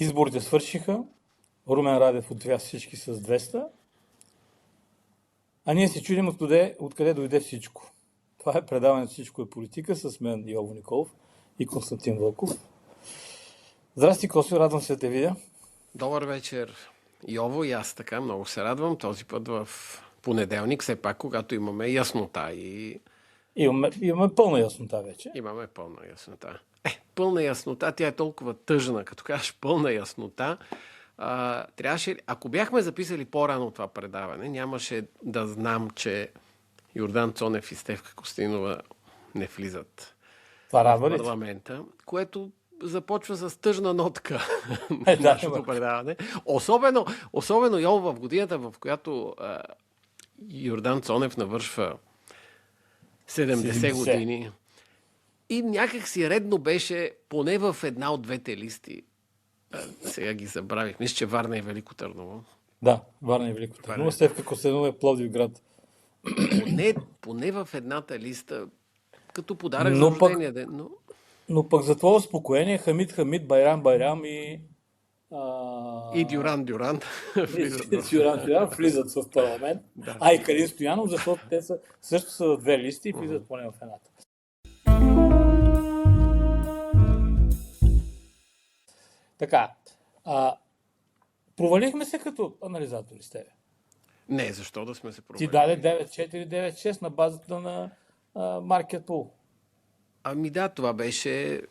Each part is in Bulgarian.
Изборите свършиха, Румен Радев отвя всички с 200, а ние се чудим откъде дойде всичко. Това е предаване "Всичко е политика" с мен, Йово Николов и Константин Вълков. Здрасти, Косо, радвам се да те видя. Добър вечер, Йово, и аз така много се радвам. Този път в понеделник, все пак, когато имаме яснота и... Имаме пълна яснота вече. Имаме пълна яснота. Пълна яснота, тя е толкова тъжна, като кажеш пълна яснота. Трябваше, ако бяхме записали по-рано това предаване, нямаше да знам, че Йордан Цонев и Стефка Костинова не влизат в парламента, което започва с тъжна нотка нашето предаване. Особено Йово в годината, в която Йордан Цонев навършва 70 години. И някак си редно беше, поне в една от двете листи, сега ги забравих, мисля, че Варна и Велико Търново. Да, Варна и Велико Търново. Стефка Костинова е Пловдивград. Поне в едната листа, като подарък за рождения ден. Но пък за това успокоение Хамид, Байрам и Дюран влизат в парламент. Да. И Калин Стоянов, защото те също са в две листи и влизат поне в едната. Така. Провалихме се като анализатори с тебе. Не, защо да сме се провалили? Ти даде 9-4-9-6 на базата на Market Pool. Ами да, това беше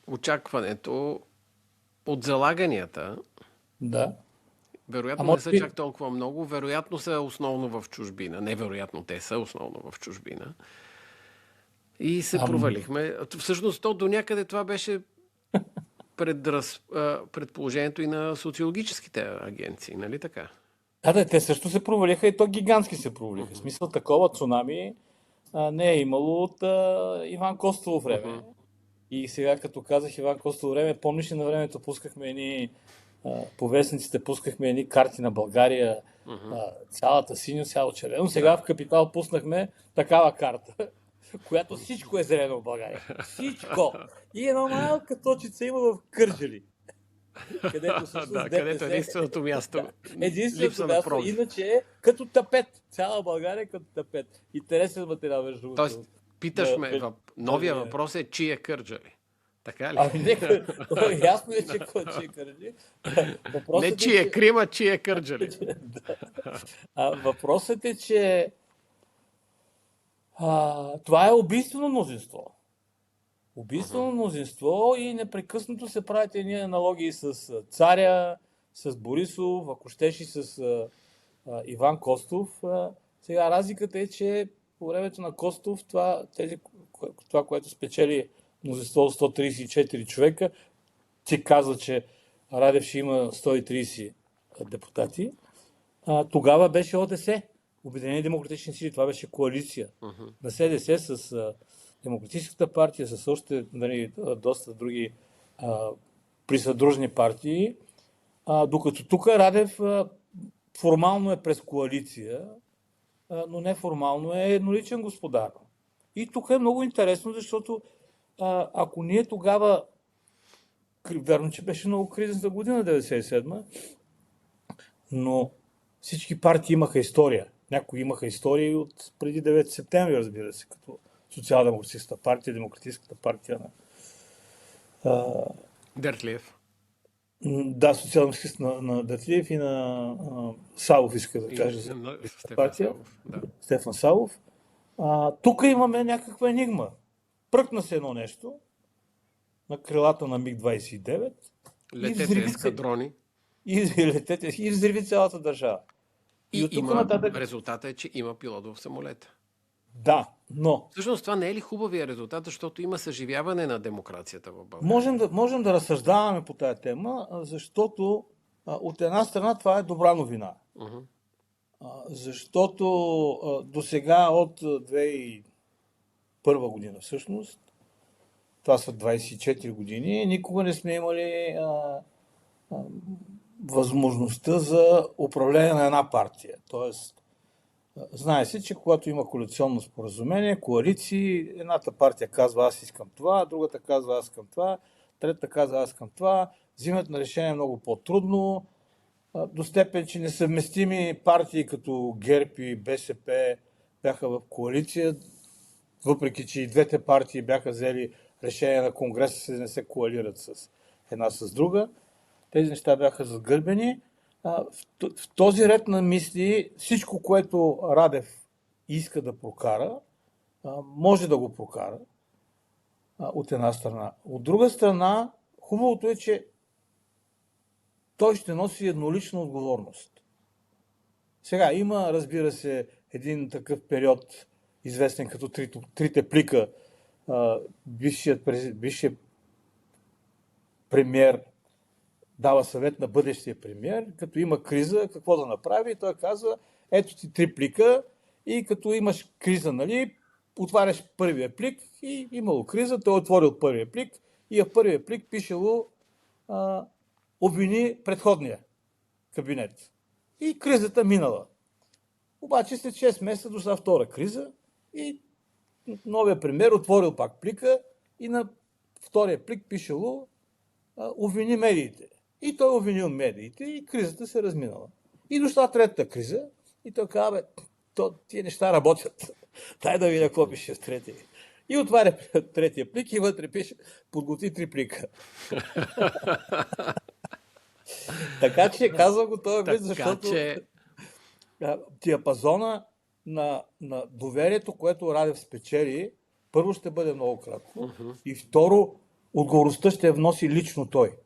очакването от залаганията. Да. Вероятно не са чак толкова много. Вероятно са основно в чужбина. Невероятно, те са основно в чужбина. И се провалихме. Всъщност, до някъде това беше предположението и на социологическите агенции, нали така? Да, те също се провалиха и то гигантски се провалиха. В смисъл, такова цунами не е имало от Иван Костелов време. И сега, като казах Иван Костелов време, помниш ли на времето пускахме по вестниците пускахме едни карти на България, цялата синьо, цяло червено. Сега в Капитал пуснахме такава карта, която всичко е зелено в България. Всичко! И една малка точица има в Кърджали. Където е единственото място. Единственото място, иначе е като тапет. Цяла България е като тапет. Интересен материал, между другото. Тоест, питаш ме, новия въпрос е чие Кърджали. Така ли? Ясно е, че е Кърджали. Не чие Крима, чие Кърджали. Въпросът е, че това е убийствено мнозинство. Убийствено мнозинство и непрекъснато се правят едни аналогии с царя, с Борисов, ако щеш и с Иван Костов. Сега разликата е, че по времето на Костов това, което спечели мнозинство от 134 човека, ти казва, че Радев ще има 130 депутати. Тогава беше ОДС, Обединени демократични сили, това беше коалиция на СДС с Демократическата партия, с още доста други присъдружни партии, докато тук Радев формално е през коалиция, но неформално е едноличен господар. И тук е много интересно, защото ако ние тогава, верно, че беше много кризисна година, 97-ма, но всички партии имаха история. Някои имаха истории от преди 9 септември, разбира се, като Социал-демократическата партия, Демократическата партия на Дертлиев. Да, социал-демократическата на Дертлиев и на Савов, иска да кажа за партия. Стефан Савов. Тук имаме някаква енигма. Пръкна се едно нещо на крилата на МиГ-29 летете ескадрони. И взриви цялата държава. И резултатът е, че има пилот в самолета. Да, но... Всъщност това не е ли хубавия резултат, защото има съживяване на демокрацията в България? Можем да разсъждаваме по тая тема, защото от една страна това е добра новина. Защото до сега от 2001 година всъщност, това са 24 години, никога не сме имали възможността за управление на една партия. Тоест, знае се, че когато има коалиционно споразумение, коалиции, едната партия казва аз искам това, другата казва аз искам това, третата казва аз искам това, взимат на решение много по-трудно, до степен, че несъвместими партии като ГЕРБ и БСП бяха в коалиция, въпреки че и двете партии бяха взели решение на Конгреса да не се коалират с една с друга. Тези неща бяха загърбени. В този ред на мисли всичко, което Радев иска да прокара, може да го прокара от една страна. От друга страна, хубавото е, че той ще носи еднолична отговорност. Сега има, разбира се, един такъв период, известен като трите плика. Бившият премиер дава съвет на бъдещия премиер, като има криза, какво да направи. Той казва, ето ти 3 плика и като имаш криза, нали, отваряш първия плик и имало криза, той отворил първия плик и в първия плик пишело обвини предходния кабинет. И кризата минала. Обаче след 6 месеца дошла втора криза и новия премиер отворил пак плика и на втория плик пишело обвини медиите. И той обвинил медиите и кризата се разминала. И дошла третата криза и той казва, тия неща работят. Дай да видя какво пише в третия. И отваря третия плик и вътре пише подготви 3 плика. Така че казва го този вид, защото диапазона на доверието, което Радев спечели, първо ще бъде много кратко и второ, отговорността ще вноси лично той.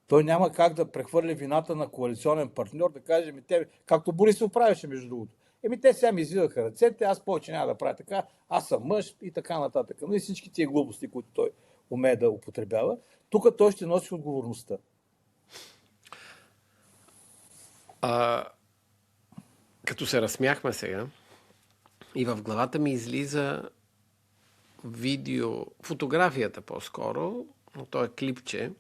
Той няма как да прехвърли вината на коалиционен партньор, да каже, както Борисов правеше между другото. Те сега ми извиваха ръцете, аз повече няма да правя така, аз съм мъж и така нататък. Но и всички тия глупости, които той умее да употребява, тук той ще носи отговорността. Като се разсмяхме сега, и в главата ми излиза видео, фотографията по-скоро, но то е клипче,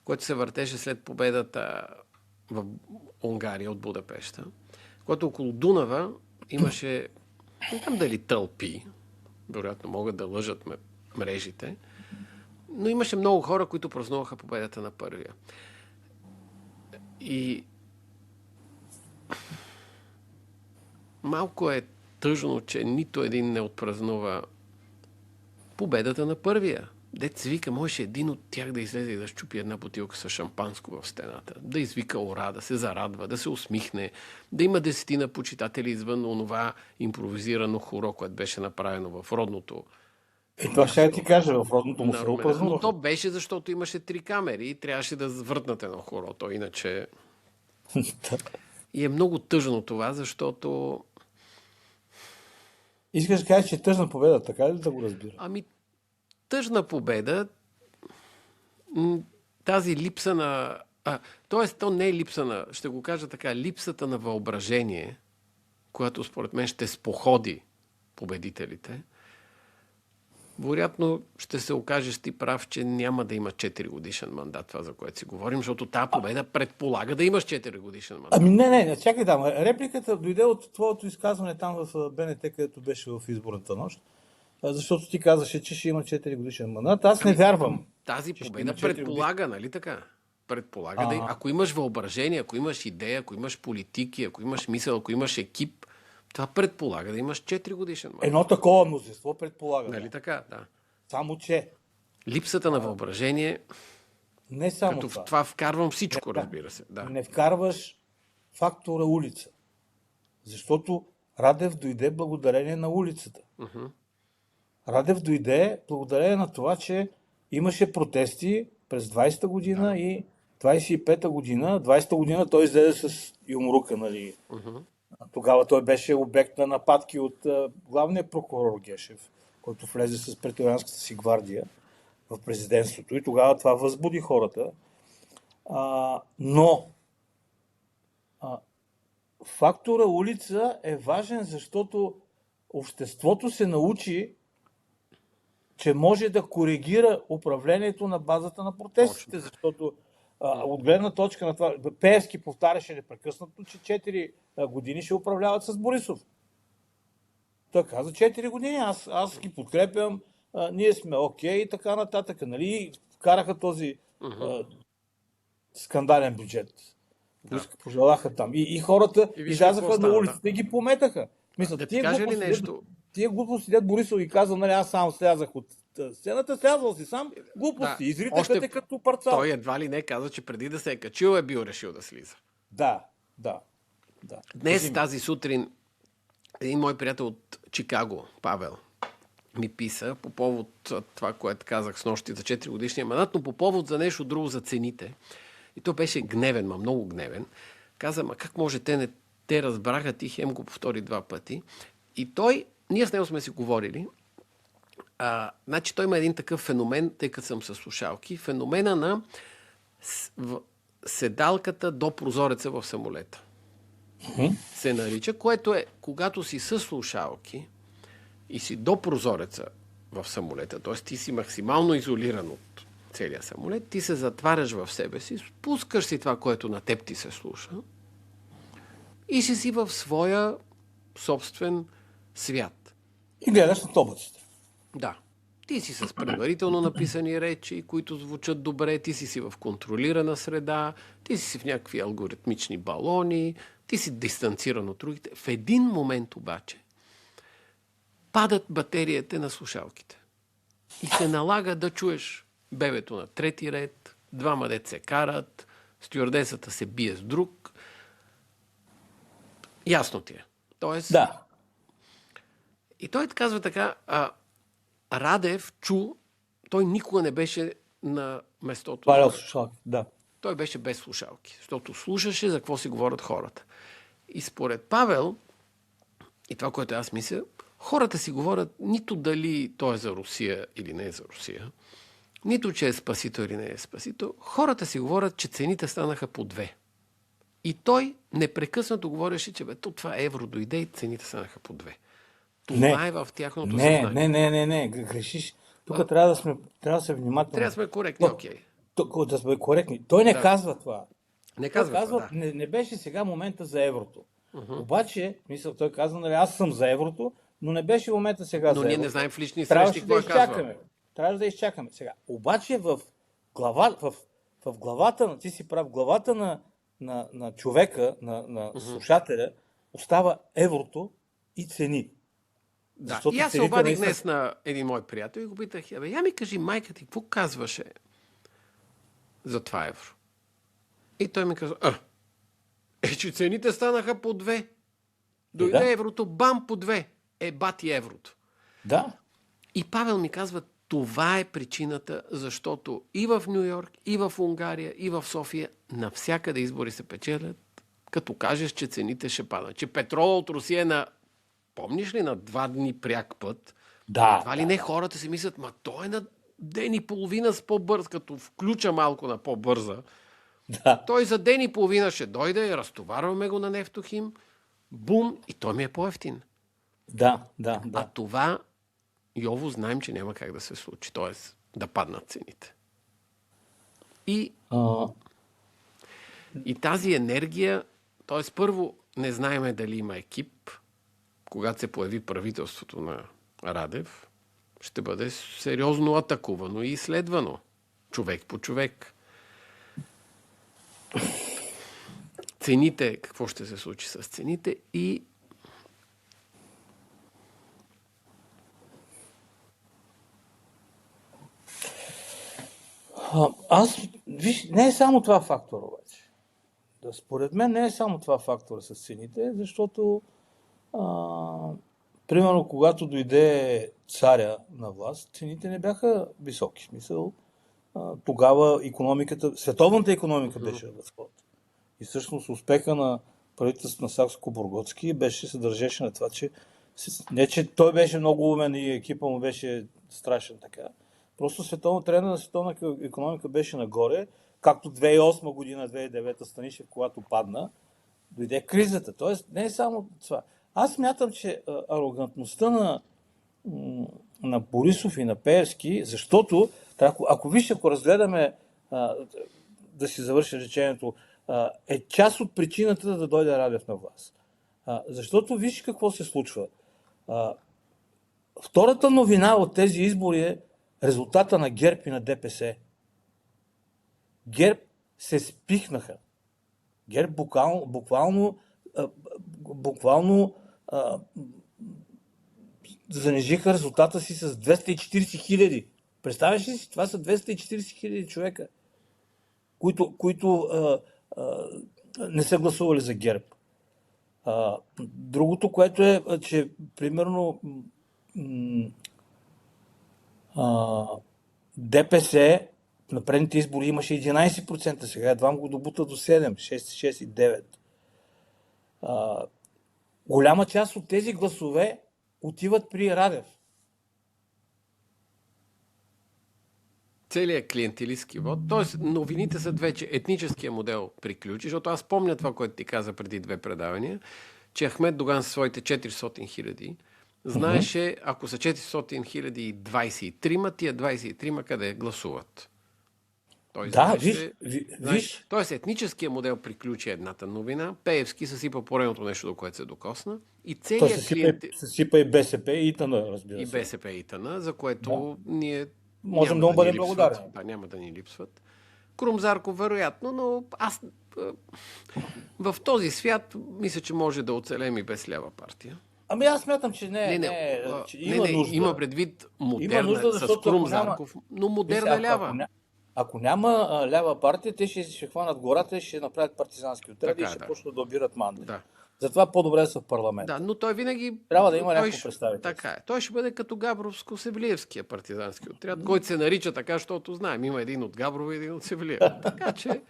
което се въртеше след победата в Унгария от Будапеща, което около Дунава имаше, не знам дали тълпи, вероятно могат да лъжат мрежите, но имаше много хора, които празнуваха победата на първия. И малко е тъжно, че нито един не отпразнува победата на първия. Дет вика, можеше един от тях да излезе и да щупи една бутилка с шампанско в стената, да извика ура, да се зарадва, да се усмихне, да има 10 почитатели извън онова импровизирано хоро, което беше направено в родното. Това ще ти кажа, в родното му село празнуваха. Но то беше, защото имаше 3 камери и трябваше да върнат едно хорото, иначе... И е много тъжно това, защото... Искаш да кажеш, че е тъжна победа, така ли да го разбира? Тъжна победа, тази липса на... Тоест, то не е липса на... Ще го кажа така, липсата на въображение, която според мен ще споходи победителите, вероятно ще се окажеш ти прав, че няма да има 4 годишен мандат, това за което си говорим, защото тази победа предполага да имаш 4 годишен мандат. Не, чакай там. Репликата дойде от твоето изказване там в БНТ, където беше в изборната нощ, защото ти казваше, че ще има 4 годишен мандат. Аз не вярвам. Тази победа предполага, нали така? Предполага да... Ако имаш въображение, ако имаш идея, ако имаш политики, ако имаш мисъл, ако имаш екип, това предполага да имаш 4 годишен мандат. Едно такова мнозинство предполага. Нали така, да. Само че... Липсата на въображение... Не само като това. В това вкарвам всичко, разбира се. Да. Не вкарваш фактора улица. Защото Радев дойде благодарение на улицата. Радев дойде благодарение на това, че имаше протести през 20-та година и 25-та година. 20-та година той излезе с юмрука, нали. Тогава той беше обект на нападки от главния прокурор Гешев, който влезе с преторианската си гвардия в президентството и тогава това възбуди хората. Но фактора улица е важен, защото обществото се научи, че може да коригира управлението на базата на протестите, защото от гледна точка на това, Пеевски повтаряше непрекъснато, че 4 години ще управляват с Борисов. Той каза 4 години, аз ги подкрепям, ние сме окей и така нататък. Нали? Вкараха този скандален бюджет. Да. Пожелаха там. И хората И виж излязаха какво на стана, улицата и ги пометаха. Мисля, Да ти кажа ли нещо? тия глупости, дед Борисов и каза, нали, аз сам слязах от сцената, слязал си сам, Да, глупости, изритаха още те като парцал. той едва ли не каза, че преди да се е качил е бил решил да слиза. Да, да, да. Днес, Кажи ми. тази сутрин, един мой приятел от Чикаго, Павел, ми писа по повод това, което казах с нощи за 4 годишния мандат, но по повод за нещо друго, за цените. И той беше гневен, много гневен. Каза, как може те разбраха, ти хем го повтори 2 пъти. И ние с него сме си говорили, значи той има един такъв феномен, тъй като съм със слушалки, феномена на седалката до прозореца в самолета. Се нарича, което е, когато си със слушалки и си до прозореца в самолета, т.е. ти си максимално изолиран от целия самолет, ти се затваряш в себе си, спускаш си това, което на теб ти се слуша и си в своя собствен свят. И гледаш на облаците. Да. Ти си с предварително написани речи, които звучат добре, ти си в контролирана среда, ти си в някакви алгоритмични балони, ти си дистанциран от другите. В един момент обаче падат батериите на слушалките. И се налага да чуеш бебето на трети ред, 2 дет се карат, стюардесата се бие с друг. Ясно ти е. Тоест, Да. И той казва така, Радев той никога не беше на местото. Валял слушалки, да. Той беше без слушалки, защото слушаше за какво си говорят хората. И според Павел, и това, което аз мисля, хората си говорят нито дали той е за Русия или не е за Русия, нито че е спасител или не е спасител. Хората си говорят, че цените станаха по 2. И той непрекъснато говореше, че това евро дойде и цените станаха по 2. Това е в тяхното съзнание. Не, грешиш. Тук трябва да се внимателно. Трябва да сме коректни, окей. Да сме коректни. Той не казва това. Не казва това, да. Не беше сега момента за еврото. Обаче, той казва, нали, аз съм за еврото, но не беше момента сега за еврото. Но ние не знаем в лични срещи какво казва. Трябваше да изчакаме сега. Обаче в главата, ти си прав, в главата на човека, на слушателя, остава еврото и цени. Да. И аз се обадих днес на един мой приятел и го питах, я ми кажи, майка ти, какво казваше за това евро? И той ми каза, че цените станаха по 2. Дойде еврото, бам, по 2. Бати еврото. Да. И Павел ми казва, това е причината, защото и в Ню Йорк, и в Унгария, и в София, навсякъде избори се печелят, като кажеш, че цените ще падат. Че петрола от Русия помниш ли, на 2 дни пряк път? Да. Едва ли не хората си мислят, той е на ден и половина с по-бърз, като включа малко на по-бърза. Да. Той за ден и половина ще дойде, разтоварваме го на Нефтохим, бум, и той ми е по-евтин. Да. А това, Йово, знаем, че няма как да се случи, т.е. да паднат цените. И тази енергия, т.е. първо не знаеме дали има екип, когато се появи правителството на Радев, ще бъде сериозно атакувано и изследвано. Човек по човек. Цените, какво ще се случи с цените и виж, не е само това фактор обаче. Според мен не е само това фактора с цените, защото примерно, когато дойде царя на власт, цените не бяха високи. В смисъл, тогава световната икономика беше в възход. И всъщност успеха на правителството на Сакско-Бургоцки се държеше на това, че не, че той беше много умен и екипа му беше страшен така. Просто тренда на световна икономика беше нагоре, както 2008 година, 2009 Станишев, когато падна, дойде кризата. Тоест, не е само това. Аз смятам, че арогантността на Борисов и на Пеевски, защото, ако разгледаме, да си завърши речението, е част от причината да дойде Радев на власт. Защото виж какво се случва. Втората новина от тези избори е резултата на ГЕРБ и на ДПС. ГЕРБ се спихнаха. ГЕРБ буквално занижиха резултата си с 240 хиляди. Представяш ли си? Това са 240 хиляди човека, които не са гласували за ГЕРБ. Другото, което е, че примерно ДПС на предните избори имаше 11%, сега едва го добута до 7, 6 и 9. Голяма част от тези гласове отиват при Радев. Целият клиентилистки вод. Тоест, новините са две, че етническия модел приключи, защото аз помня това, което ти каза преди две предавания, че Ахмед Доган със своите 400 хиляди знаеше, ако са 400 хиляди и 23, тия 23 къде гласуват. Той виж. Тоест, етническия модел приключи едната новина, Пеевски съсипа поредното нещо, до което се докосна, и целият клиент... съсипа и БСП и ИТН, разбира се. И БСП и ИТН, за което ние можем да му бъдем благодарни. Да, няма да ни липсват. Крум Зарков, вероятно, но аз в този свят мисля, че може да оцелем и без лява партия. Ами аз смятам, че има нужда. Има предвид модерна с Крум Зарков, но модерна лява. Ако няма лява партия, те ще хванат гората и ще направят партизански отряди и ще почнат да обират манди. Да. Затова по-добре да са в парламент. Да, но той винаги... Трябва да има някакво представител. Така е. Той ще бъде като Габровско-Севлиевския партизански отряд, който се нарича така, защото знаем. Има един от Габрово и един от Севлиев. Така че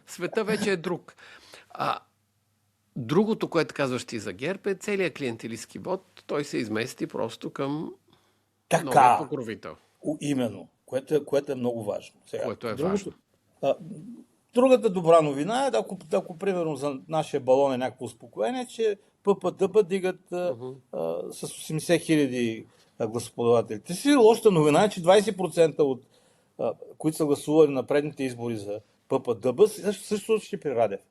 света вече е друг. Другото, което казваш ти за ГЕРБ, е целият клиентилистки вод. Той се измести просто към новия покровител. Именно. Което е много важно. Сега, което е важно. Другата добра новина е, ако примерно за нашия балон е някакво успокоение, че ППДБ дигат с 80 хиляди гласоподавателите си. Лошата новина е, че 20% от които са гласували на предните избори за ППДБ, също ще при Радев.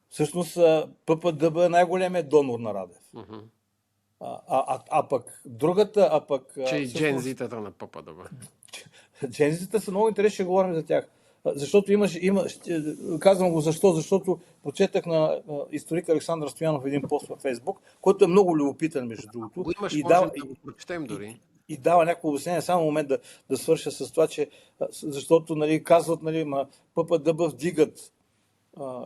Всъщност ППДБ е най-големият донор на Радев. Пък другата... Че и джензитата на ППДБ. Джензитата са много интересни, ще говорим за тях. Защото казвам го защото прочетах на историк Александър Стоянов един пост във Фейсбук, който е много любопитен, между другото. Да го прочетем дори. И дава някакво обяснение. Само момент да свърша с това, че защото казват, ППДБ вдигат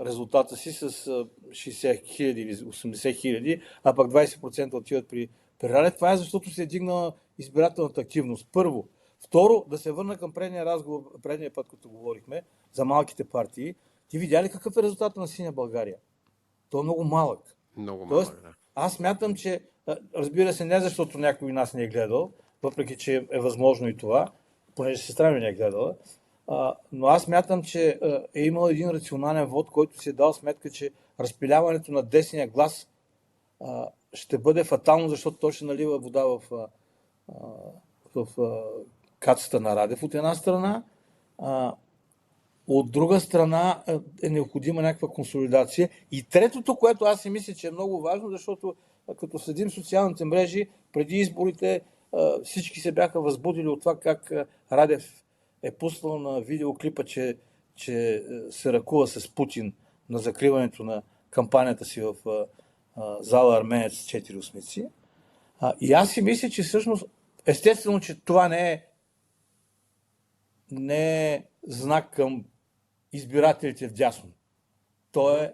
резултата си с 60 хиляди или 80 хиляди, а пък 20% отиват при Радев. Това е защото се е дигнала избирателната активност. Първо. Второ, да се върна към предния разговор, предния път, като говорихме за малките партии. Ти видя ли какъв е резултатът на Синя България? То е много малък. Тоест, да. Аз смятам, че, разбира се, не защото някой нас не е гледал, въпреки че е възможно и това, понеже сестра ми не е гледала, но аз смятам, че е имал един рационален вод, който си е дал сметка, че разпиляването на десния глас ще бъде фатално, защото той ще налива вода в кацата на Радев от една страна. От друга страна е необходима някаква консолидация. И третото, което аз си мисля, че е много важно, защото като следим социалните мрежи, преди изборите всички се бяха възбудили от това как Радев е пуснал на видеоклипа, че се ръкува с Путин на закриването на кампанията си в зала Арменец 4 осмици. И аз си мисля, че всъщност естествено, че това не е знак към избирателите вдясно. Това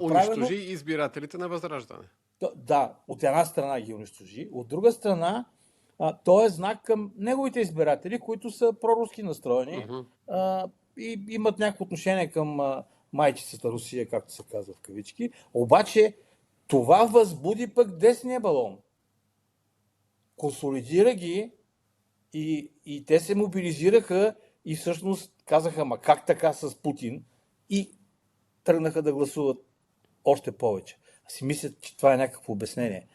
унищожи избирателите на Възраждане. Да, от една страна ги унищожи, от друга страна то е знак към неговите избиратели, които са проруски настроени и имат някакво отношение към майчицата Русия, както се казва в кавички. Обаче това възбуди пък десния балон. Консолидира ги и те се мобилизираха и всъщност казаха, как така с Путин, и тръгнаха да гласуват още повече. Аз си мисля, че това е някакво обяснение.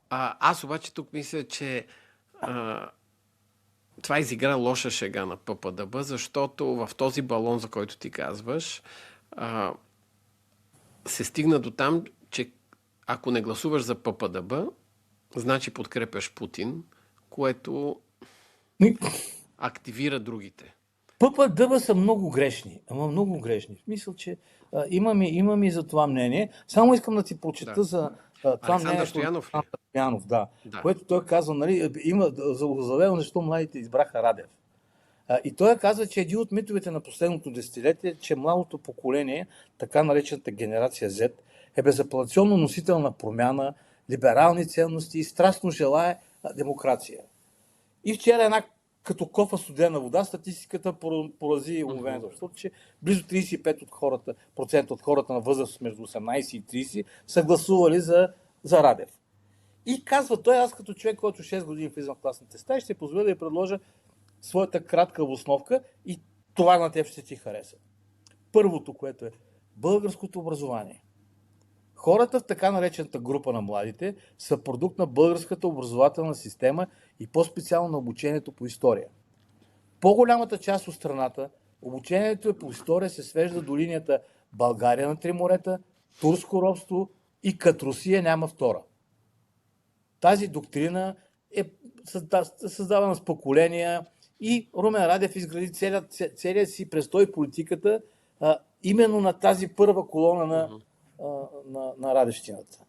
Аз обаче тук мисля, че това изигра лоша шега на ППДБ, защото в този балон, за който ти казваш, се стигна до там, че ако не гласуваш за ППДБ, значи подкрепяш Путин, което активира другите. ПП-ДБ са много грешни, ама много грешни. В смисъл, че имам и за това мнение. Само искам да ти прочета Да. за това Александър мнение. Стоянов ли? Стоянов, да. Да. Което той казва, нали, има заведено, защо младите избраха Радев. И той казва, че един от митовете на последното десетилетие е, че младото поколение, така наречената генерация Z, е безапелационно носител на промяна, либерални ценности и страстно желае демокрация. И вчера една като кофа студена вода, статистиката порази уловението, защото че близо 35% от хората на възраст между 18 и 30 са гласували за Радев. И казва той, аз като човек, който 6 години влизам в класните стаи, ще позволя да я предложа своята кратка обосновка и това на теб ще ти хареса. Първото, което е българското образование. Хората в така наречената група на младите са продукт на българската образователна система и по-специално на обучението по история. По-голямата част от страната обучението по история се свежда до линията България на три морета, турско робство и като Русия няма втора. Тази доктрина е създавана с поколения и Румен Радев изгради целият си престой в политиката именно на тази първа колона на радевщината.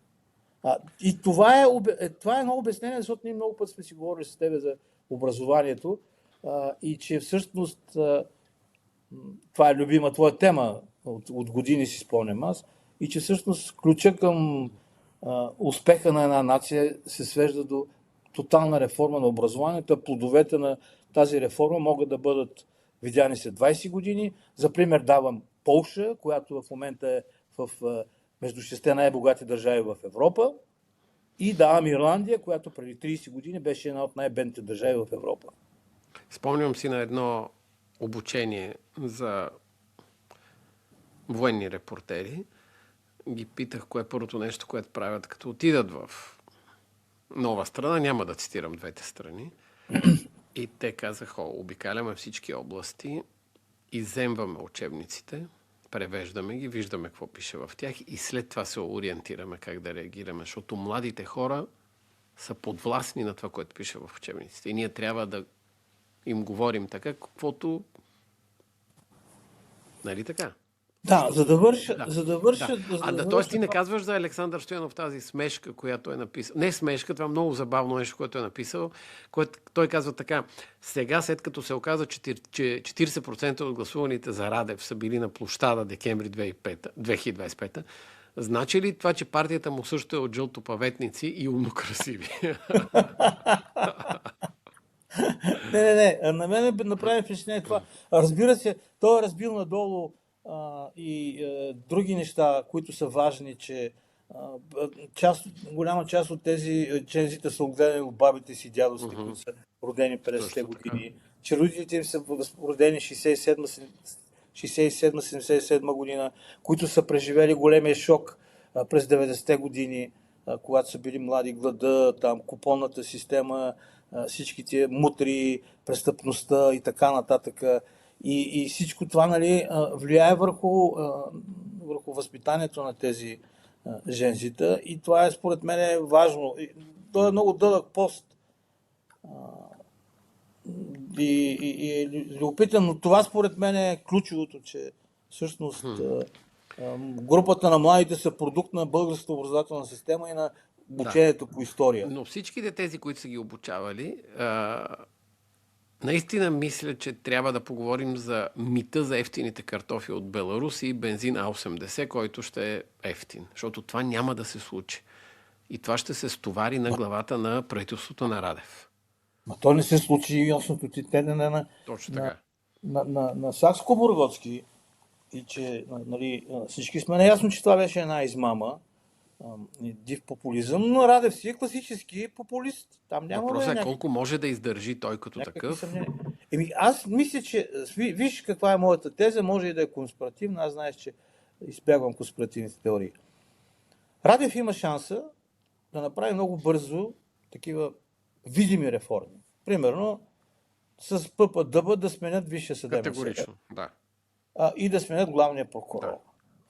И това е едно обяснение, защото ние много път сме си говорили с тебе за образованието и че всъщност това е любима твоя тема, от години си спомням аз, и че всъщност ключа към успеха на една нация се свежда до тотална реформа на образованието, а плодовете на тази реформа могат да бъдат видяни след 20 години. За пример давам Полша, която в момента е между 6 най-богати държави в Европа, и давам Ирландия, която преди 30 години беше една от най-бедните държави в Европа. Спомням си на едно обучение за военни репортери. Ги питах кое е първото нещо, което правят, като отидат в нова страна. Няма да цитирам двете страни. И те казаха, обикаляме всички области, изземваме учебниците, превеждаме ги, виждаме какво пише в тях и след това се ориентираме как да реагираме, защото младите хора са подвластни на това, което пише в учебниците. И ние трябва да им говорим така, каквото... Нали така? Да, за да върша... Тоест ти не казваш за Александър Стоянов тази смешка, която е написал. Не смешка, това е много забавно нещо, което е написал, което той казва така: сега, след като се оказа, че 40% от гласуваните за Радев са били на площада декември 2025, значи ли това, че партията му също е от жълтопаветници и умно красиви? Не. На мен направи впечатление това. Разбира се, той е разбил надолу други неща, които са важни, че голяма част от тези чензите са отгледани от бабите си, дядовците, които са родени 50-те години, че родителите им са родени 67-77 година, които са преживели големия шок през 90-те години, когато са били млади, глада, там, купонната система, всички тия мутри, престъпността и така нататък. И всичко това, нали, влияе върху възпитанието на тези жензита и това е според мен важно. Това е много дълъг пост и любопитен, но това според мен е ключовото, че всъщност групата на младите са продукт на българската образователна система и на обучението по история. Но всичките тези, които са ги обучавали, наистина мисля, че трябва да поговорим за мита за ефтините картофи от Беларус и бензин А80, който ще е ефтин. Защото това няма да се случи. И това ще се стовари на главата на правителството на Радев. Ма то не се случи и ясното ти тене на Сакско-Бургоцки и че, нали, всички сме наясно, че това беше една измама, див популизъм, но Радев си е класически популист. Там няма. Въпросът е колко може да издържи той като такъв. Аз мисля, че виж каква е моята теза, може и да е конспиративна, аз знаеш, че избягвам конспиративните теории. Радев има шанса да направи много бързо такива видими реформи. Примерно с ПП-ДБ да сменят Висшия съдебен съвет. Категорично, да. И да сменят главния прокурор. Да.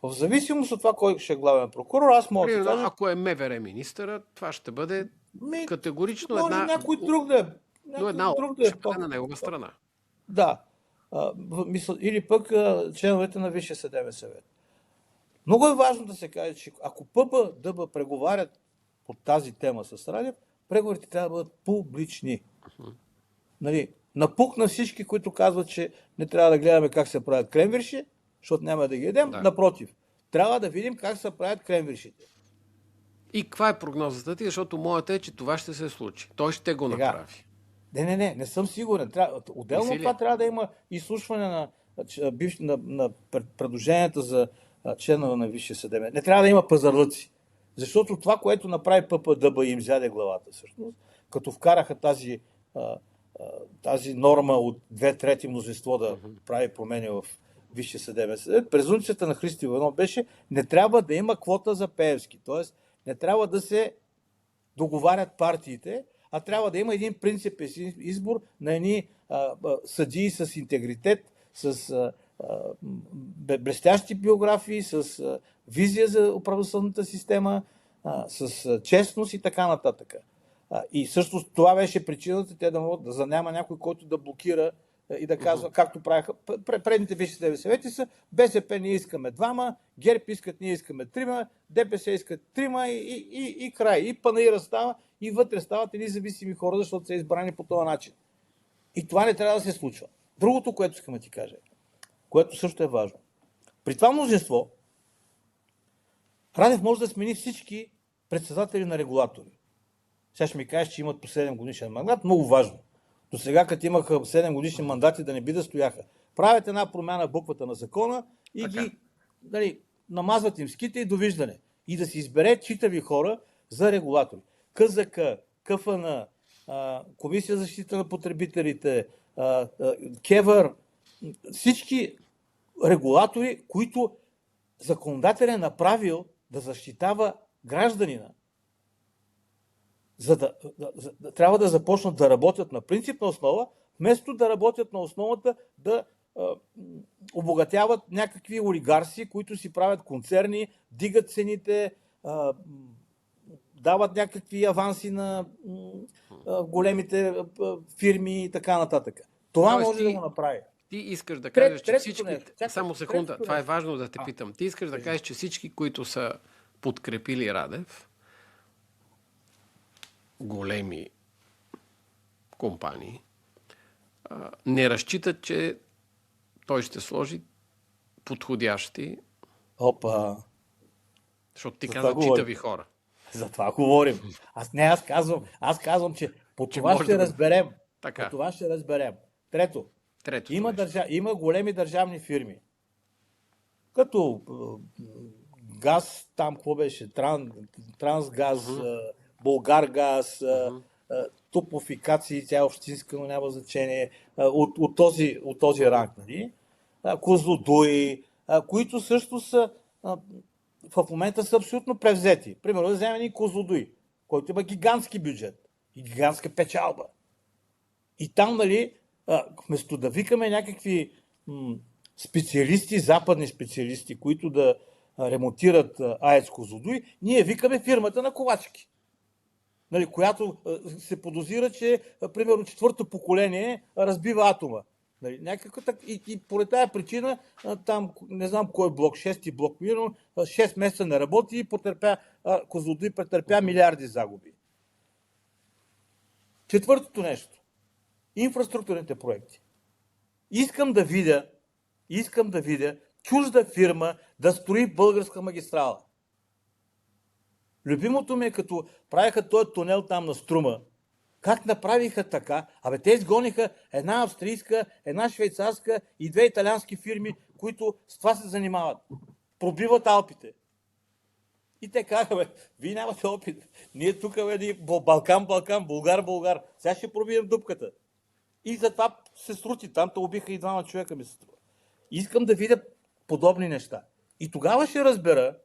В зависимост от това, кой ще е главен прокурор, аз мога да кажа... Ако е МВР министъра, това ще бъде категорично може някой друг да е. Но една ще бъде на негова страна. Да. или пък членовете на Висшия съдебен съвет. Много е важно да се каже, че ако ПП ДБ преговарят по тази тема с Радев, преговорите трябва да бъдат публични. Нали, напук на всички, които казват, че не трябва да гледаме как се правят кремвирши, защото няма да ги едем. Да. Напротив, трябва да видим как се правят кремвиршите. И каква е прогнозата ти? Защото моята е, че това ще се случи. Той ще го Сега, направи. Не съм сигурен. Отделно Мисли ли? това трябва да има изслушване на предложенията за членове на Висшия съдебен. Не трябва да има пазарлъци. Защото това, което направи ППДБ и им взяде главата, всъщност, като вкараха тази норма от 2/3 мнозинство да прави промени в Висшия съдебен съвет, презумпцията на Христо Иванов беше: не трябва да има квота за Пеевски. Тоест, не трябва да се договарят партиите, а трябва да има един принципен избор на едни съдии с интегритет, с блестящи биографии, с визия за правосъдната система, с честност и така нататък. И също това беше причината те да могат да няма някой, който да блокира и да казва, както правиха предните Висши съдебни съвети са: БСП ние искаме 2, ГЕРБ искат ние искаме 3, ДПС искат 3 и край. И панаира става, и вътре стават едни зависими хора, защото са избрани по този начин. И това не трябва да се случва. Другото, което искам да ти кажа, което също е важно. При това мнозинство Радев може да смени всички председатели на регулатори. Сега ще ми кажеш, че имат по 7 годишен мандат. Много важно. До сега, като имаха 7 годишни мандати, да не би да стояха. Правят една промяна в буквата на закона и ги намазват им ските и довиждане. И да се избере читави хора за регулатори. КЗК, КФН, Комисия за защита на потребителите, КЕВР, всички регулатори, които законодателят е направил да защитава гражданина, трябва да започнат да работят на принципна основа, вместо да работят на основата да обогатяват някакви олигарси, които си правят концерни, дигат цените, дават някакви аванси на големите фирми и така нататък. Това може да го направи. Ти искаш да кажеш, че всички... Само секунда, това е важно да те питам. Ти искаш да кажеш, че всички, които са подкрепили Радев, големи компании, не разчитат, че той ще сложи подходящи... Опа! Защото ти каза читави хора. За това говорим. Аз казвам, че по това ще разберем. Така. По това ще разберем. Трето има големи държавни фирми. Като газ, там какво беше? Трансгаз, Булгаргаз, Топлофикации, тя е общинска, но няма значение. От този ранг, нали? Козлодуй, които също са в момента са абсолютно превзети. Примерно да вземем и Козлодуй, който има гигантски бюджет и гигантска печалба. И там, нали, вместо да викаме някакви специалисти, западни специалисти, които да ремонтират АЕЦ Козлодуй, ние викаме фирмата на Ковачки, нали, която се подозира, че примерно 4-то поколение разбива атома. Нали, и поред тази причина там, не знам кой блок, 6-ти блок, мирно, 6 месеца не работи и Козлодуй претърпя милиарди загуби. Четвъртото нещо. Инфраструктурните проекти. Искам да видя чужда фирма да строи българска магистрала. Любимото ми е като правиха този тунел там на Струма. Как направиха така? Те изгониха една австрийска, една швейцарска и 2 италиански фирми, които с това се занимават. Пробиват Алпите. И те казаха: вие нямате опит. Ние тук Балкан, Булгар. Сега ще пробием дупката. И затова се срути. Там те убиха и 2 човека, ми се струва. Искам да видя подобни неща. И тогава ще разбера,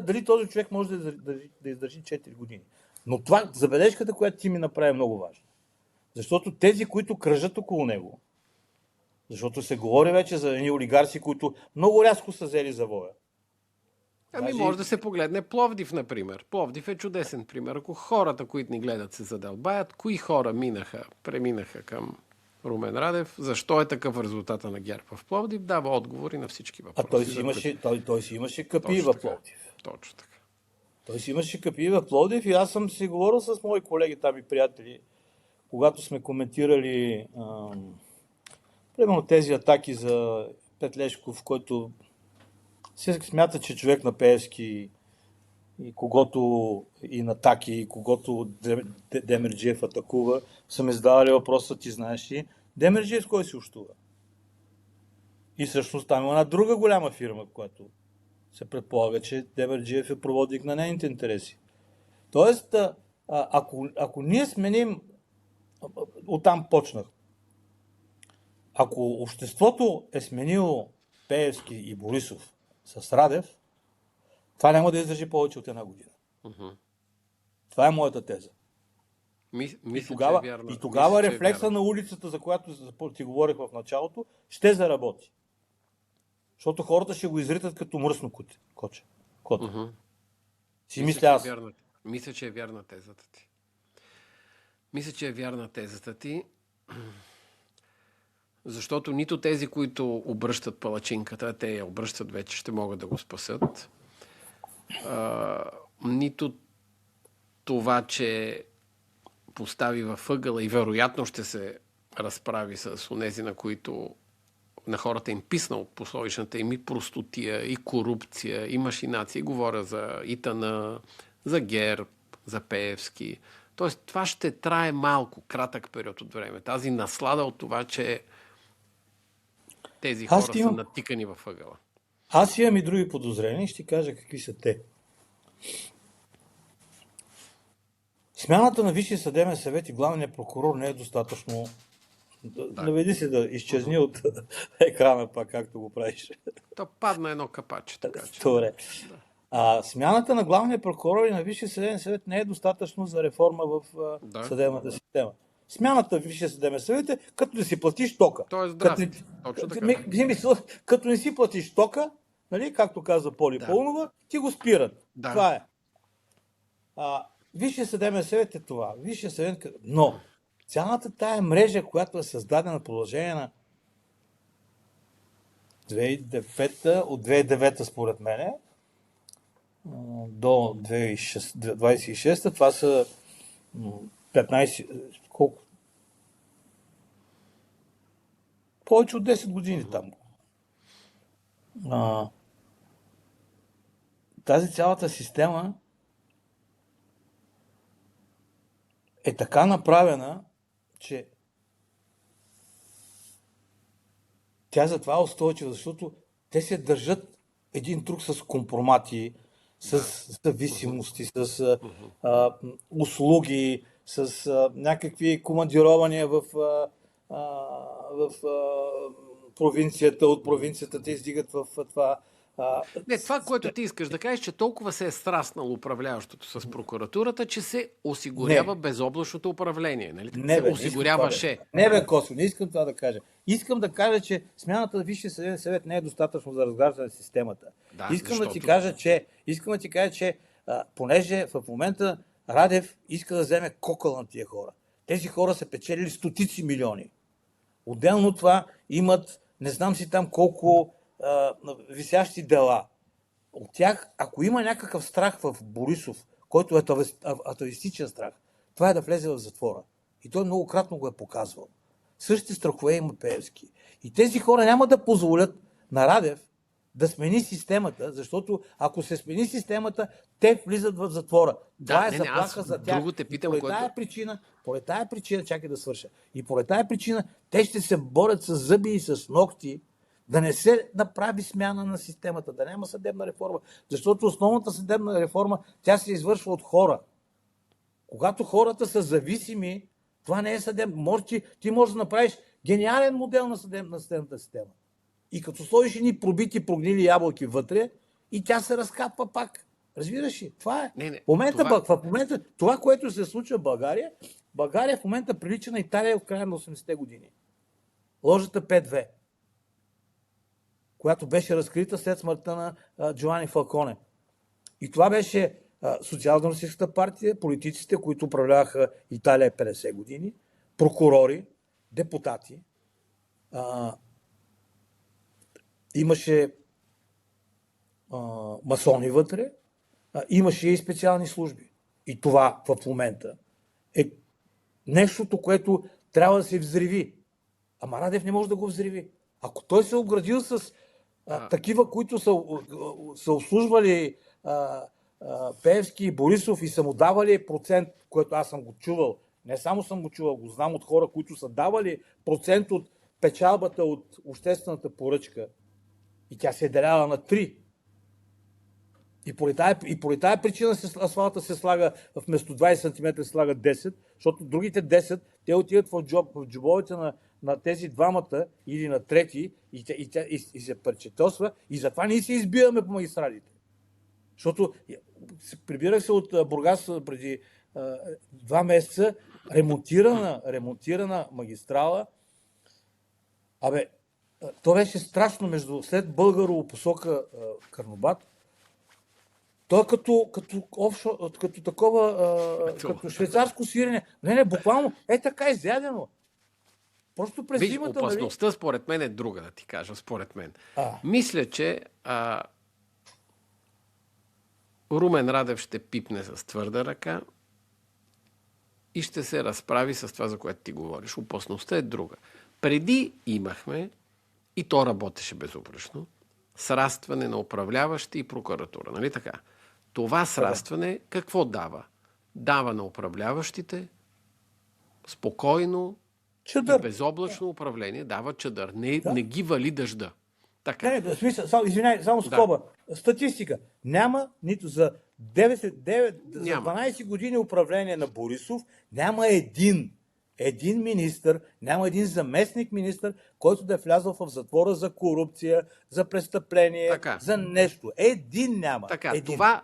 дали този човек може да издържи 4 години. Но това, забележката, която ти ми направи, е много важна. Защото тези, които кръжат около него, защото се говори вече за едни олигарси, които много рязко са взели завоя. Може да се погледне Пловдив, например. Пловдив е чудесен пример. Ако хората, които ни гледат, се задълбаят, кои хора преминаха към Румен Радев. Защо е такъв резултата на ГЕРБ в Пловдив? Дава отговори на всички въпроси. Той си имаше капии Точно в така. Пловдив. Точно така. Той си имаше капии в Пловдив и аз съм си говорил с мои колеги там и приятели, когато сме коментирали примерно тези атаки за Петлешков, който се смята, че човек на Пеевски и когото и на Таки, и когото Демерджиев атакува, са ме задавали въпроса, ти знаеш ли, Демерджиев с кой си общува? И всъщност там има една друга голяма фирма, която се предполага, че Демерджиев е проводник на нейните интереси. Тоест, ако ние сменим, оттам почнах, ако обществото е сменило Пеевски и Борисов с Радев, това няма да издържи повече от една година. Това е моята теза. И тогава рефлекса на улицата, за която ти говорих в началото, ще заработи. Защото хората ще го изритат като мръсно коче. Си мисля аз. Мисля, че е вярна тезата ти. Защото нито тези, които обръщат палачинката, те я обръщат вече, ще могат да го спасат. Нито това, че постави във ъгъла и вероятно ще се разправи с онези, на които на хората им писна от пословичната им и простотия, и корупция, и машинация. Говоря за ИТН, за ГЕРБ, за Пеевски. Тоест, това ще трае малко, кратък период от време. Тази наслада от това, че тези хора са натикани във ъгъла. Аз имам и други подозрения и ще кажа какви са те. Смяната на Висшия съдебен съвет и главния прокурор не е достатъчно. Наведи се да изчезни от екрана пак, както го правиш. То падна едно капаче. Добре. Смяната на главния прокурор и на Висшия съдебен съвет не е достатъчно за реформа в съдебната система. Смяната в Висшия съдебен съвет е като да си платиш тока. Тоест, като не си платиш тока, нали, както каза Поли Пълнова, ти го спират. Да. Това е. Висшия съдебен съвет е това. Висшия съдебен... Но цялата тая мрежа, която е създадена в продължение на 2009, от 2009 според мене, до 2026, това са 15... Колко? Повече от 10 години там. Тази цялата система е така направена, че тя затова е устойчива, защото те се държат един друг с компромати, с зависимости, с услуги, с някакви командирования в провинцията, от провинцията те издигат в това. Не, това, което ти искаш да кажеш, че толкова се е страснало управляващото с прокуратурата, че се осигурява безоблачното управление. Нали? Не, бе, осигуряваше. Не, бе, Косо, не искам това да кажа. Искам да кажа, че смяната на Висшия съдебен съвет не е достатъчно за разграждане на системата. Искам да ти кажа, че понеже в момента Радев иска да вземе кокъл на тия хора. Тези хора са печелили стотици милиони. Отделно от това имат, не знам си там колко висящи дела. От тях, ако има някакъв страх в Борисов, който е атеистичен страх, това е да влезе в затвора. И той многократно го е показвал. Същите страхове има Пеевски. И тези хора няма да позволят на Радев да смени системата, защото ако се смени системата, те влизат в затвора. Това е заплаха за тях. Поради тая причина, чакай да свърша, и поради тая причина те ще се борят с зъби и с ногти да не се направи смяна на системата, да няма съдебна реформа. Защото основната съдебна реформа, тя се извършва от хора. Когато хората са зависими, това не е съдебно. Ти можеш да направиш гениален модел на съдебната система. И като сложиш едни пробити, прогнили ябълки вътре, и тя се разкапва пак. Разбираш ли? Това е. В момента, това, което се случва в България в момента прилича на Италия в края на 80-те години. Ложата 5-2, която беше разкрита след смъртта на Джовани Фалконе. И това беше Социал-демократическата партия, политиците, които управляваха Италия 50 години, прокурори, депутати, имаше масони вътре, имаше и специални служби. И това в момента е нещото, което трябва да се взриви. Ама Радев не може да го взриви. Ако той се оградил с такива, които са обслужвали Пеевски и Борисов и са му давали процент, което аз съм го чувал, не само съм го чувал, го знам от хора, които са давали процент от печалбата от обществената поръчка и тя се е деляла на 3. И поради тая причина асфалта се слага вместо 20 см се слага 10, защото другите 10 те отиват в джобовете на тези двамата или на трети и се пречетосва и затова ние се избиваме по магистралите. Защото прибирах се от Бургас преди 2 месеца, ремонтирана магистрала. То беше страшно след Българово посока Карнобат. То е като такова, като швейцарско сирене. Не, буквално така изядено. Просто през зимата... Опасността според мен е друга, да ти кажа, според мен. Мисля, че Румен Радев ще пипне с твърда ръка и ще се разправи с това, за което ти говориш. Опасността е друга. Преди имахме, и то работеше безупречно, срастване на управляващи и прокуратура. Нали така? Това срастване какво дава? Дава на управляващите спокойно и безоблачно управление, дава чадър. Не ги вали дъжда. Така. Извинявай, само скоба. Статистика. Няма нито за 12 години управление на Борисов, няма един министър, няма един заместник министър, който да е влязъл в затвора за корупция, за престъпление, за нещо. Един няма. Така, това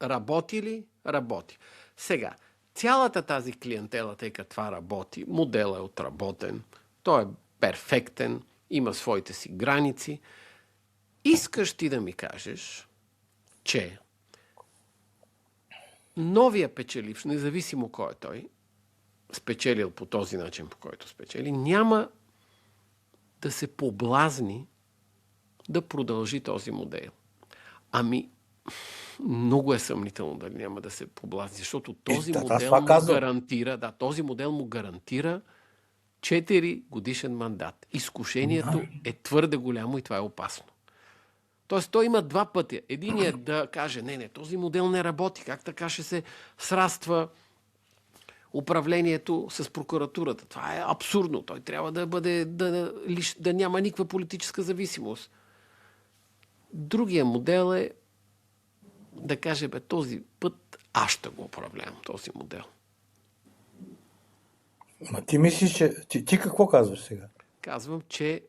работи ли? Работи. Сега, цялата тази клиентела, тъй като това работи, моделът е отработен, той е перфектен, има своите си граници. Искаш ти да ми кажеш, че новия печеливш, независимо кой е той, спечелил по този начин, по който спечели, няма да се поблазни да продължи този модел. Много е съмнително дали няма да се поблазни, защото този модел му гарантира 4 годишен мандат. Изкушението е твърде голямо и това е опасно. Тоест, той има 2 пътя. Единият да каже, не, този модел не работи. Как така ще се сраства управлението с прокуратурата? Това е абсурдно. Той трябва да бъде, да няма никаква политическа зависимост. Другия модел е да каже, този път аз ще го управлявам, този модел. Ти мислиш, че... Ти какво казваш сега? Казвам, че...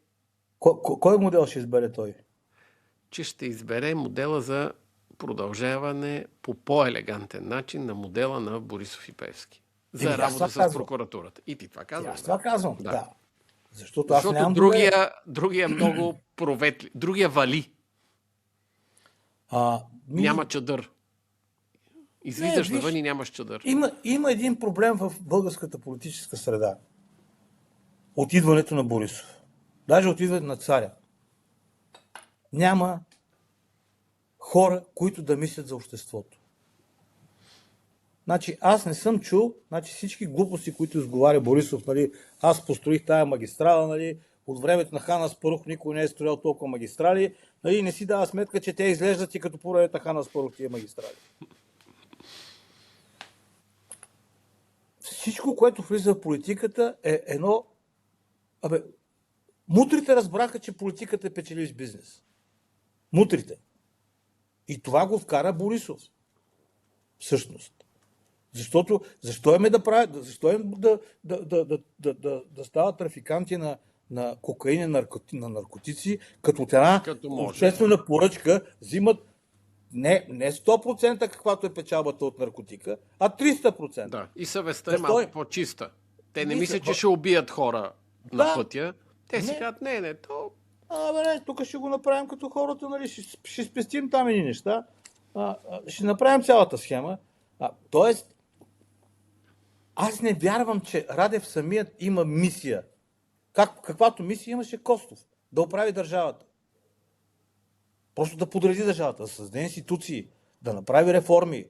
Кой модел ще избере той? Че ще избере модела за продължаване по по-елегантен начин на модела на Борисов и Пеевски. За работа с прокуратурата. И ти това казваш? Аз това казвам, да. Защото другия много проветли. Другия вали. Няма чадър. Излизаш навън и нямаш чадър. Има един проблем в българската политическа среда. От идването на Борисов. Даже от идването на царя. Няма хора, които да мислят за обществото. Значи аз не съм чул, всички глупости, които изговаря Борисов, аз построих тая магистрала, от времето на Хан Аспарух никой не е строял толкова магистрали, не си дава сметка, че те изглеждат и като по времето на Хан Аспарух тия магистрали. Всичко, което влиза в политиката е едно... Мутрите разбраха, че политиката е печеливш бизнес. Мутрите. И това го вкара Борисов. Всъщност. Защо им да стават трафиканти на кокаин и на наркотици, като от една обществена поръчка взимат не 100% каквато е печалбата от наркотика, а 300%. Да, и съвестта е малко по-чиста. Те не мислят, че ще убият хора на пътя. Те си казват, то... тук ще го направим като хората, ще спестим там едни неща, ще направим цялата схема. Тоест, аз не вярвам, че Радев самият има мисия Каквато мисия имаше Костов. Да оправи държавата. Просто да подреди държавата, да създаде институции, да направи реформи,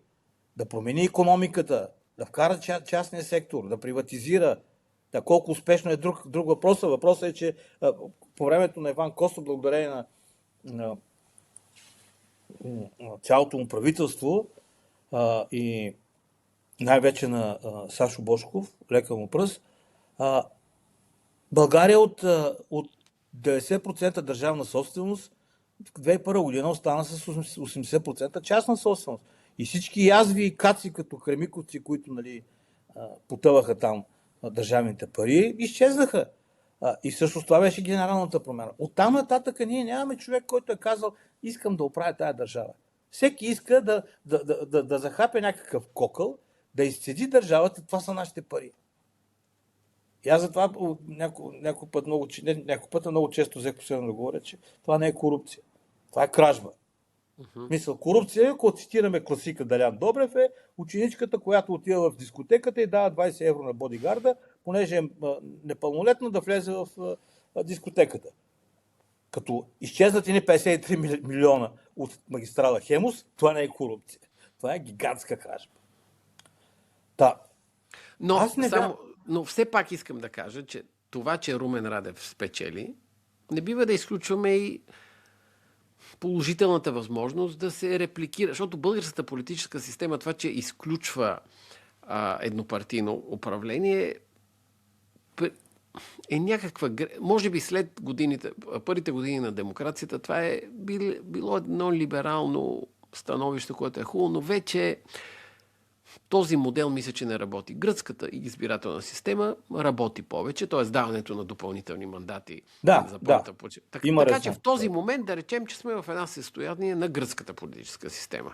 да промени икономиката, да вкара частния сектор, да приватизира. Да, колко успешно е друг въпрос. Въпросът е, че по времето на Иван Костов, благодарение на цялото му правителство и най-вече на Сашо Божков, лека му пръст, България от 90% държавна собственост в 2001 година остана с 80% частна собственост. И всички язви и каци като Кремиковци, които потъваха там държавните пари, изчезнаха. И всъщност това беше генералната промяна. Оттам нататък ние нямаме човек, който е казал, искам да оправя тая държава. Всеки иска да захапе някакъв кокъл, да изцеди държавата, това са нашите пари. И аз затова някой път много често взех последно да говоря, че това не е корупция. Това е кражба. Мисъл, корупция, ако цитираме класика Делян Добрев, е ученичката, която отива в дискотеката и дава 20 евро на бодигарда, понеже е непълнолетна, да влезе в дискотеката. Като изчезнат и 53 милиона от магистрала Хемус, това не е корупция. Това е гигантска кражба. Но все пак искам да кажа, че това, че Румен Радев спечели, не бива да изключваме и положителната възможност да се репликира, защото българската политическа система, това, че изключва еднопартийно управление, е някаква... Може би след първите години на демокрацията, това е било едно либерално становище, което е хубаво, но вече този модел мисля, че не работи. Гръцката избирателна система работи повече, т.е. даването на допълнителни мандати за първата почивка. Така че в този момент да речем, че сме в една състояние на гръцката политическа система.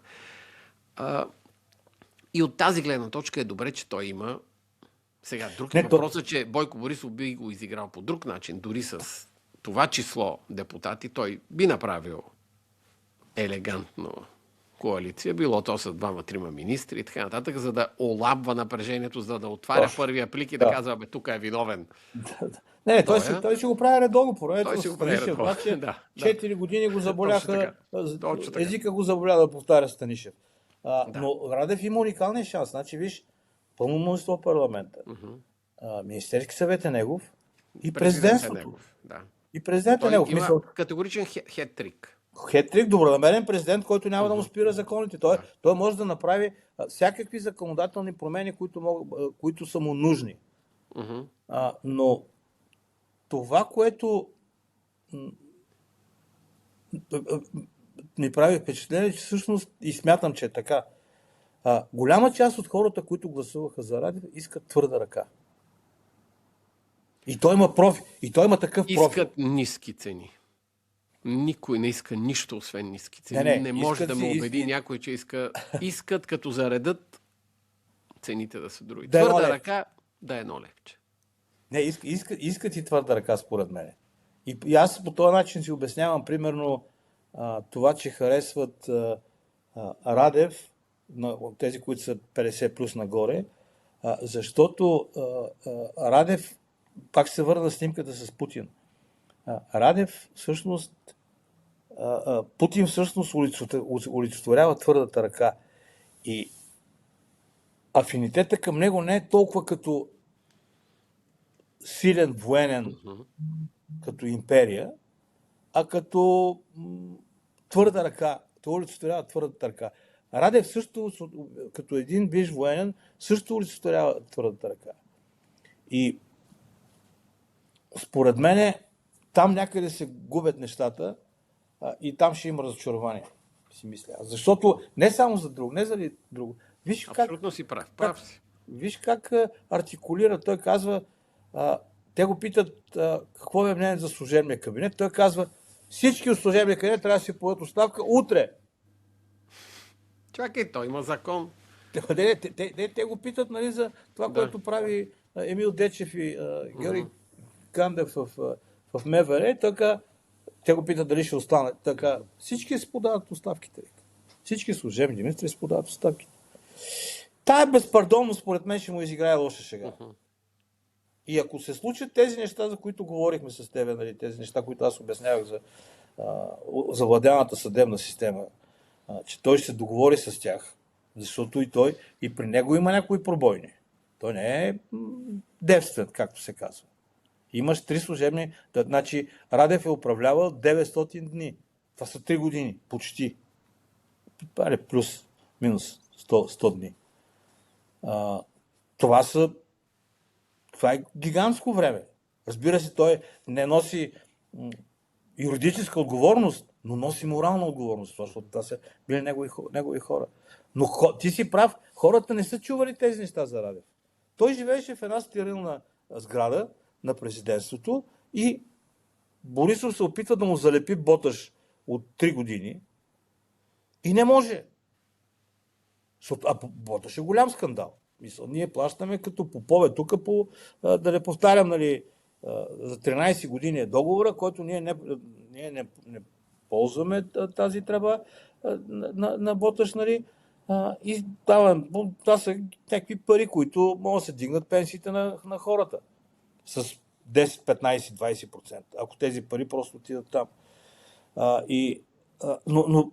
И от тази гледна точка е добре, че той има. Сега, въпросът е, че Бойко Борисов би го изиграл по друг начин, дори с това число депутати, той би направил елегантно коалиция, било то с 2-3 министри и така нататък, за да олабва напрежението, за да отваря първия плик и да казва, тук е виновен. Не, той ще го прави редовно. Той ще го прави редовно. 4 години го заболяха, езика го заболя да повтаря Станишев. Но Радев има уникалния шанс. Значи, виж, пълно мнозинство в парламента. Министерски съвет е негов и президентството. И президент е негов. Има категоричен хет-трик. Хет-трик, добронамерен президент, който няма да му спира законите. Той може да направи всякакви законодателни промени, които са му нужни. Но това, което ми прави впечатление, че всъщност и смятам, че е така. Голяма част от хората, които гласуваха за Радев, искат твърда ръка. И той има профил. И той има такъв профил. Искат ниски цени. Никой не иска нищо, освен ниски цени. Не може да му убеди някой, че искат като заредат цените да са други. Твърда ръка да е едно левче. Не, искат и твърда ръка, според мен. И аз по този начин си обяснявам, примерно, това, че харесват Радев, тези, които са 50 плюс нагоре, защото Радев, пак ще се върна на снимката с Путин. Радев всъщност, Путин всъщност олицетворява твърдата ръка. И афинитета към него не е толкова като силен военен, като империя, а като твърда ръка. Това олицетворява твърдата ръка. Радев също, като един бивш военен, също олицетворява твърдата ръка. И според мен там някъде се губят нещата и там ще има разочарование, си мисля. Защото не само за друго, не заради друго. Абсолютно си прав. Прав си. Виж как артикулира. Той казва, те го питат какво е мнение за служебния кабинет. Той казва, всички от служебния кабинет трябва да си подадат оставка утре. Чакай, той има закон. Те го питат, нали, за това, което прави Емил Дечев и Георги Кандев в МВР. Така, те го питат дали ще остане. Така, всички си подават оставките. Всички служебни министри си подават оставките. Тая безпардонност, според мен, ще му изиграе лоша шега. И ако се случат тези неща, за които говорихме с тебе, нали, тези неща, които аз обяснявах за владяната съдебна система, че той ще се договори с тях, защото и при него има някои пробойни. Той не е девствен, както се казва. Имаш 3 служебни, значи Радев е управлявал 900 дни. Това са 3 години, почти. Плюс, минус 100 дни. Това е гигантско време. Разбира се, той не носи юридическа отговорност, но носи морална отговорност, защото това са били негови хора. Но ти си прав, хората не са чували тези неща за Радев. Той живееше в една стерилна сграда на президентството и Борисов се опитва да му залепи боташ от 3 години и не може. А боташ е голям скандал. Мисля, ние плащаме като попове тук да не повтарям, нали, за 13 години е договора, който ние не ползваме тази тръба на боташ, нали, и това са някакви пари, които могат да се дигнат пенсиите на хората с 10, 15, 20%, ако тези пари просто отидат там. Но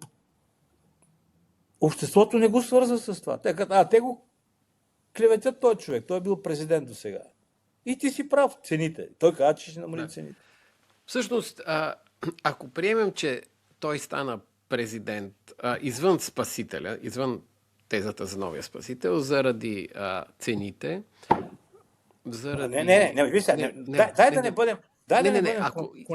обществото не го свързва с това. Те го клеветят този човек. Той е бил президент до сега. И ти си прав, цените. Той каза, че ще намали цените. Всъщност, ако приемем, че той стана президент извън спасителя, извън тезата за новия спасител, заради цените, заради... Дай да не бъдем...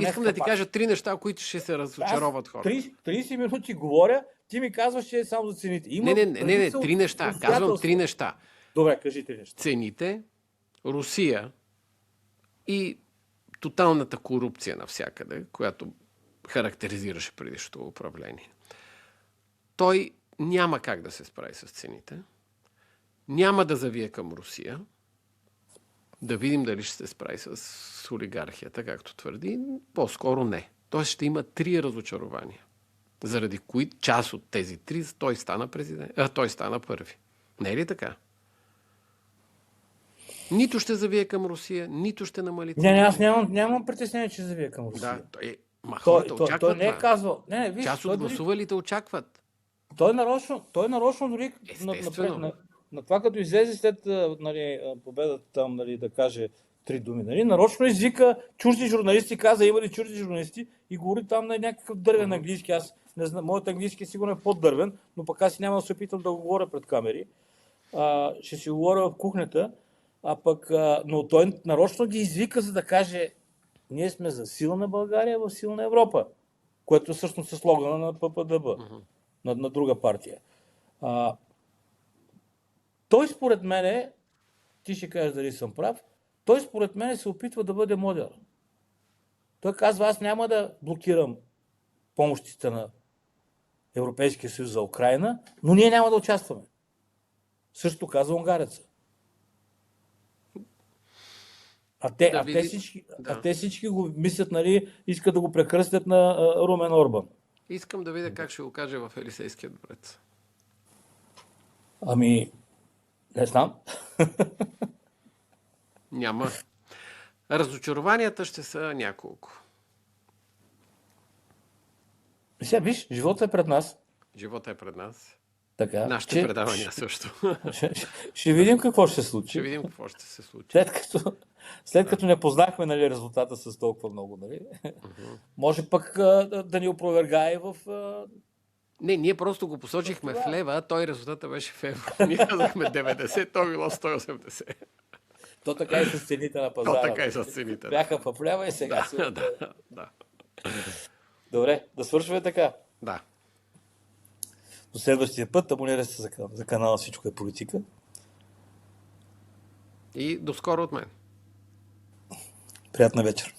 Искам да ти кажа 3 неща, които ще се разочароват хората. 30 минути говоря, ти ми казваш, че е само за цените. Не, 3 неща. Казвам 3 неща. Добре, кажи 3 неща. Цените, Русия и тоталната корупция навсякъде, която характеризираше предишното управление. Той няма как да се справи с цените. Няма да завие към Русия. Да видим дали ще се справи с олигархията, както твърди. По-скоро не. Тоест ще има 3 разочарования, заради кои част от тези 3 той стана президент, той стана първи. Не е ли така? Нито ще завие към Русия, нито ще намали цените. Не, аз нямам притеснение, че завие към Русия. Да, хората очакват. Той не е казвал. Част от гласувалите очакват. Той нарочно дори на това, като излезе след победата там, нали, да каже 3 думи, нали, нарочно извика чужди журналисти, каза има ли чужди журналисти и говори там на някакъв дървен английски. Аз не знам, моят английски сигурно е по-дървен, но пък аз няма да се опитам да го говоря пред камери. Ще си говоря в кухнята, но той нарочно ги извика, за да каже ние сме за силна България в силна Европа, което всъщност е слогана на ППДБ, на друга партия. Той според мене, ти ще кажеш дали съм прав, той според мене се опитва да бъде модел. Той казва, аз няма да блокирам помощите на Европейския съюз за Украйна, но ние няма да участваме. Също казва унгареца. Те всички го мислят, нали, искат да го прекръстят на Румен Орбан. Искам да видя как ще го каже в Елисейския дворец. Не знам. Няма. Разочарованията ще са няколко. Сега виж, живота е пред нас. Живота е пред нас. Така, нашите предавания също. Ще видим какво ще се случи. Ще видим какво ще се случи. След като не познахме, нали, резултата с толкова много, нали, може пък да ни опровергае в... Не, ние просто го посочихме в лева, той резултата беше в евро. Ние казахме 90, то било 180. То така и с цените на пазара. То така и с цените. Бяха в лева и сега. Да. Добре, да свършваме така. Да. До следващия път абонирайте се за канала Всичко е политика. И до скоро от мен. Приятна вечер.